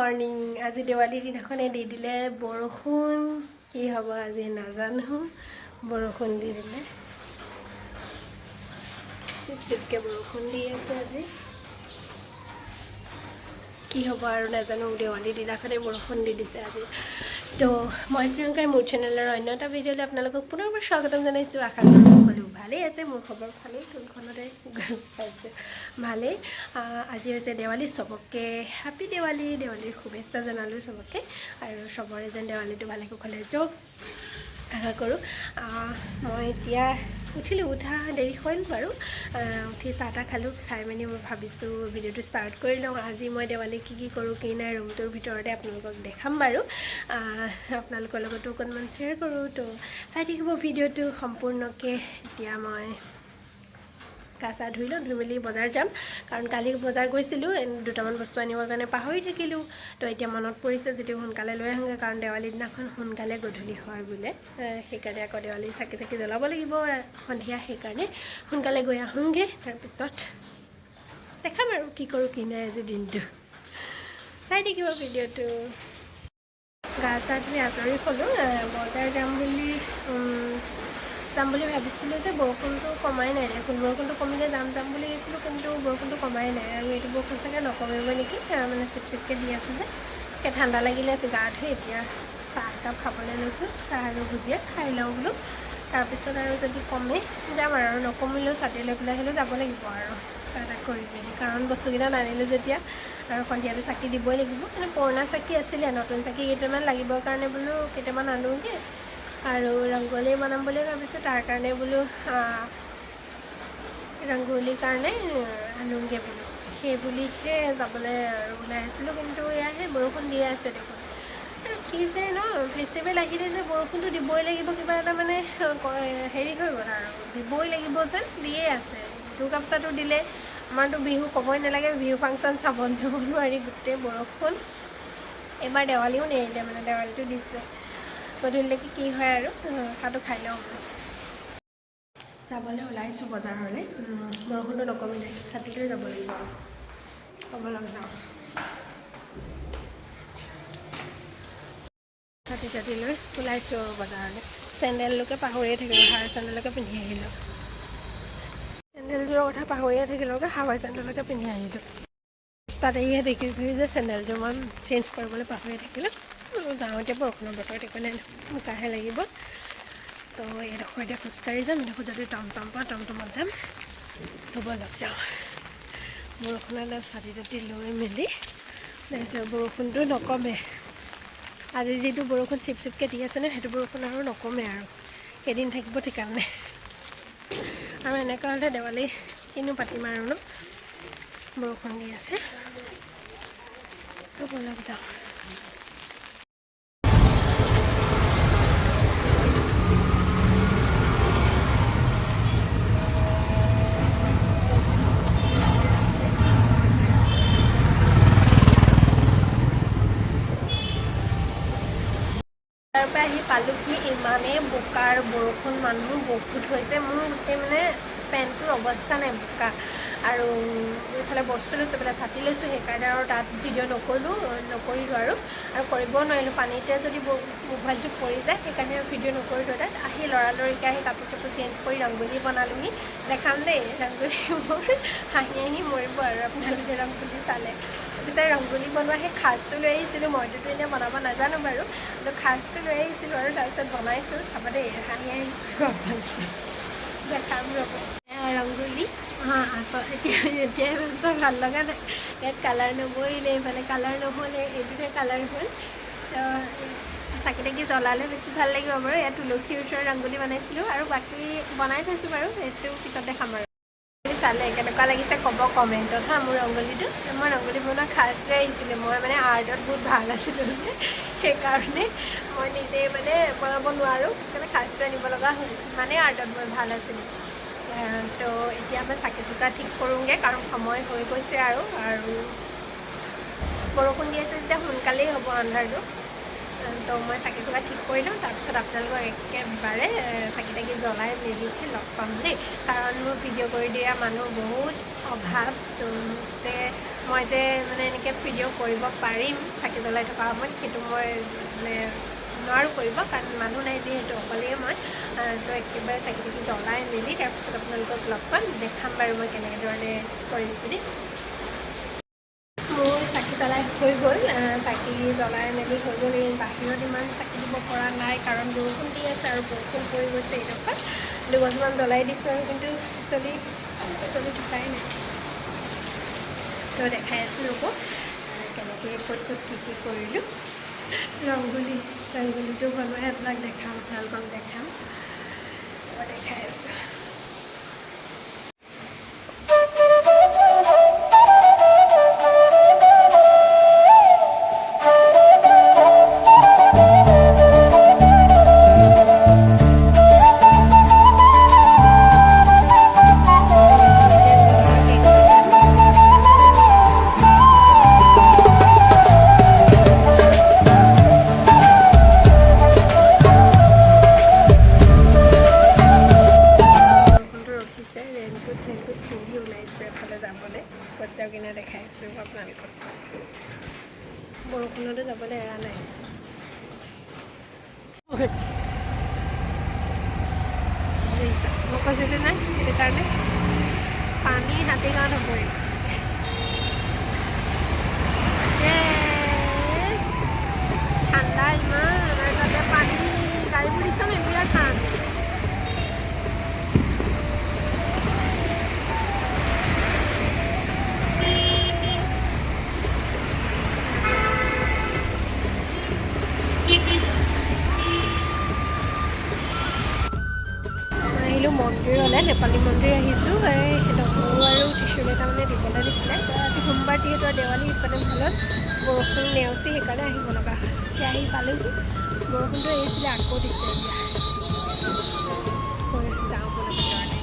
Morning আজি দেৱালীৰ দিনাখনে দি দিলে বৰষুণ কি হ'ব আজি নাজানো বৰষুণ দি দিলে চিপ চিপকে বৰষুণ দি আছে আজি কি হ'ব আৰু নাজানো দেৱালীৰ দিনাখনে বৰষুণ দি দিছে আজি তো মই প্ৰিয়ংকাই মোৰ চেনেলৰ অন্য এটা ভিডিঅ'লৈ আপোনালোকক পুনৰবাৰ স্বাগতম জনাইছোঁ আশা কৰোঁ সকলো ভালেই আছে মোৰ খবৰ ভালেই কোনখনতে পাইছে ভালেই আজি হৈছে দেৱালী চবকে হেপী দেৱালীৰ শুভেচ্ছা জনালোঁ চবকে আৰু চবৰে যেন দেৱালীটো ভালে কুশলে যাওক আশা কৰোঁ মই এতিয়া উঠিলোঁ উঠা দেৰি হ'ল বাৰু উঠি চাহ তাহ খালোঁ খাই মেলি মই ভাবিছোঁ ভিডিঅ'টো ষ্টাৰ্ট কৰি লওঁ আজি মই দেৱালী কি কৰোঁ কি নাই ৰুমটোৰ ভিতৰতে আপোনালোকক দেখাম বাৰু আপোনালোকৰ লগতো অকণমান শ্বেয়াৰ কৰোঁ তো চাই থাকিব ভিডিঅ'টো সম্পূৰ্ণকৈ এতিয়া মই গা চা ধুই লওঁ ধুই মেলি বজাৰ যাম কাৰণ কালি বজাৰ গৈছিলোঁ দুটামান বস্তু আনিবৰ কাৰণে পাহৰি থাকিলোঁ তো এতিয়া মনত পৰিছে যেতিয়া সোনকালে লৈ আহোঁগৈ কাৰণ দেৱালীৰ দিনাখন সোনকালে গধূলি হয় বোলে সেইকাৰণে আকৌ দেৱালী চাকি জ্বলাব লাগিব সন্ধিয়া সেইকাৰণে সোনকালে গৈ আহোঁগৈ তাৰপিছত দেখাম আৰু কি কৰোঁ কি নাই আজি দিনটো চাই থাকিব ভিডিঅ'টো গা চা ধুই আজৰি হ'লোঁ বজাৰ যাম বুলি ভাবিছিলোঁ যে বৰষুণটো কমাই নাই দেখোন বৰষুণটো কমিলে যাম বুলি ভাবিছিলোঁ কিন্তু বৰষুণটো কমাই নাই আৰু এইটো বৰষুণ চাগে নকমিব নেকি মানে চিপ চিপকৈ দি আছোঁ যে একে ঠাণ্ডা লাগিলে গা ধুই এতিয়া চাহ একাপ খাবলৈ লৈছোঁ চাহ আৰু ভুজিয়া খাই লওঁ বোলো তাৰপিছত আৰু যদি কমে যাম আৰু নকমিলেও ছাতি লৈ পেলাই হ'লেও যাব লাগিব আৰু এটা কৰি মেলি কাৰণ বস্তুকেইটা নানিলোঁ যেতিয়া আৰু সন্ধিয়াটো চাকি দিবই লাগিব মানে পুৰণা চাকি আছিলে নতুন চাকি কেইটামান লাগিবৰ কাৰণে বোলো কেইটামান আনোগৈ আৰু ৰংগলী বনাম বুলি ভাবিছোঁ তাৰ কাৰণে বোলো ৰংগলীৰ কাৰণে আনোগৈ বোলো সেই বুলিহে যাবলৈ ওলাই আছিলোঁ কিন্তু এয়াহে বৰষুণ দিয়ে আছে দেখোন আৰু কি যে ন ফেষ্টিভেল আহিলে যে বৰষুণটো দিবই লাগিব কিবা এটা মানে হেৰি হৈ গ'ল আৰু দিবই লাগিব যেন দিয়ে আছে দুৰ্গা পূজাটো দিলে আমাৰতো বিহু ক'বই নালাগে বিহু ফাংচন চাব যাব নোৱাৰি গোটেই বৰষুণ এইবাৰ দেৱালীও নেৰিলে মানে দেৱালীটো দিছে গধূলিলৈকে কি হয় আৰু চাহটো খাই লওঁ যাবলৈ ওলাইছোঁ বজাৰলৈ বৰষুণটো নকমিলে ছাতি লৈ যাব লাগিব আৰু ক'বলৈ যাওঁ ছাতি লৈ ওলাইছোঁ আৰু বজাৰলৈ চেণ্ডেললৈকে পাহৰিয়ে থাকিলোঁ হাৱাৰ চেণ্ডেললৈকে পিন্ধি আহিলোঁ চেণ্ডেলযোৰৰ কথা পাহৰিয়ে থাকিলোঁ হাৱাৰ চেণ্ডেললৈকে পিন্ধি আহিলোঁ তাত এইহে দেখিছোঁ যে চেণ্ডেলযোৰ মই চেঞ্জ কৰিবলৈ পাহৰিয়ে থাকিলোঁ যাওঁতে বৰষুণৰ বতৰ একোনে মোকাহে লাগিব তো এইডোখৰ এতিয়া খোজকাঢ়ি যাম এইডোখৰ যদি টমটম পাওঁ টমটমত যাম ধুব লগ যাওঁ বৰষুণলৈ ছাতি তাতি লৈ মেলি তাৰপিছত বৰষুণটো নকমে আজি যিটো বৰষুণ চিপ চিপকৈ দি আছে ন সেইটো বৰষুণ আৰু নকমে আৰু কেইদিন থাকিব ঠিকান নাই আৰু এনেকুৱা হ'লে দেৱালী কিনো পাতিম আৰু ন বৰষুণ দি আছে ধুব লগ যাওঁ তাৰপৰা আহি পালোঁ কি ইমানেই বোকাৰ বৰষুণ মানুহ বহুত হৈছে মোৰ গোটেই মানে পেণ্টটোৰ অৱস্থা নাই বোকা আৰু এইফালে বস্তু লৈছোঁ এইফালে ছাতি লৈছোঁ সেইকাৰণে আৰু তাত ভিডিঅ' নকৰিলোঁ আৰু কৰিবও নোৱাৰিলোঁ পানীতে যদি মোবাইলটো পৰি যায় সেইকাৰণে ভিডিঅ' নকৰিলোঁ তাত আহি লৰালৰিকৈ আহি কাপোৰ চাপোৰ চেঞ্জ কৰি ৰংগলী বনালোঁহি দেখাম দেই ৰংগলী মোৰ হাঁহি মৰিব আৰু আপোনালোকে ৰংগলী চালে পিছে ৰংগলী বনোৱা সেই সাজটো লৈ আহিছিলোঁ মইতো এনেই বনাব নাজানো বাৰু কিন্তু সাজটো লৈ আহিছিলোঁ আৰু তাৰপিছত বনাইছোঁ চাব দেই হাঁহি দেখাম ৰ'ব ৰংগলী এতিয়া ভাল লগা নাই ইয়াত কালাৰ নবহিলে এইফালে কালাৰ নহ'লে এইটোতে কালাৰ হ'ল চাকি তাকি জ্বলালে বেছি ভাল লাগিব বাৰু ইয়াত তুলসীৰ ওচৰত ৰংগলী বনাইছিলোঁ আৰু বাকী বনাই থৈছোঁ বাৰু সেইটো পিছত দেখাম আৰু চালে কেনেকুৱা লাগিছে ক'ব কমেণ্টত মোৰ ৰংগলীটো মই ৰংগলী বনোৱা খাজটোৱে আহিছিলোঁ মই মানে আৰ্টত বহুত ভাল আছিলোঁ সেইকাৰণে মই নিজে মানে বনাব নোৱাৰোঁ সেইকাৰণে খাজটো আনিব লগা হ'ল মানে আৰ্টত মই ভাল আছিলোঁ তো এতিয়া মই চাকি চুকা ঠিক কৰোঁগৈ কাৰণ সময় হৈ গৈছে আৰু বৰষুণ দি আছে যেতিয়া সোনকালেই হ'ব আন্ধাৰটো তো মই চাকি চুকা ঠিক কৰি লওঁ তাৰপিছত আপোনালোকক একেবাৰে চাকি তাকি জ্বলাই মেলিহে লগ পাম দেই কাৰণ মোৰ ভিডিঅ' কৰি দিয়া মানুহ বহুত অভাৱ মই যে মানে এনেকৈ ভিডিঅ' কৰিব পাৰিম চাকি জ্বলাই থকা সময়ত, সেইটো মই মানে নোৱাৰোঁ কৰিব, কাৰণ মানুহ নাই যিহেতু অকলেই মই। তো একেবাৰে চাকি তাকি জ্বলাই মেলি তাৰপিছত আপোনালোকক লগ পাম, দেখাম বাৰু মই কেনেকৈ ধৰণে কৰিম বুলি। মোৰ চাকি জ্বলাই হৈ গ'ল, চাকি জ্বলাই মেলি হৈ গ'ল। বাহিৰত ইমান চাকি দিব পৰা নাই, কাৰণ বৰষুণ দি আছে আৰু বৰষুণ পৰি গৈছে এইডোখৰত। দুগছমান জ্বলাই দিছোঁ আৰু কিন্তু জ্বলি থকাই নাই। তো দেখাই আছোঁ ৰ'ব কেনেকৈ ক'ত কি কৰিলোঁ। ৰংগলীটো বনোৱাই আপোনাক দেখাম, আপোনালোকক দেখাম, দেখাই আছোঁ। পিন্ধি ওলাইছোঁ এফালে যাবলৈ, ক'ত যাওঁ কিনে দেখাই আছোঁ আপোনালোকক। বৰষুণতো যাবলৈ এৰা নাই। মই কৈছিলোঁ নাই সেইকাৰণে পানী হাতী গাঁৱত হ'বই। ঠাণ্ডা ইমান, আমাৰ তাতে পানী গাড়ীবোৰ দিছোঁ বিৰাট ঠাণ্ডা। আহিলোঁ মন্দিৰলৈ, নেপালী মন্দিৰ আহিছোঁ। এই নগৰু আৰু ত্ৰিশূল এটা মানে দিবলৈ দিছিলে। আজি সোমবাৰ যিহেতু দেৱালী উৎপাদন ফলত বৰষুণ নেওচি সেইকাৰণে আহিব লগা হয়। এতিয়া আহি পালোঁহি, বৰষুণটো এৰিছিলে আকৌ দিছে। এতিয়া যাওঁ বোলে ভিতৰলৈ।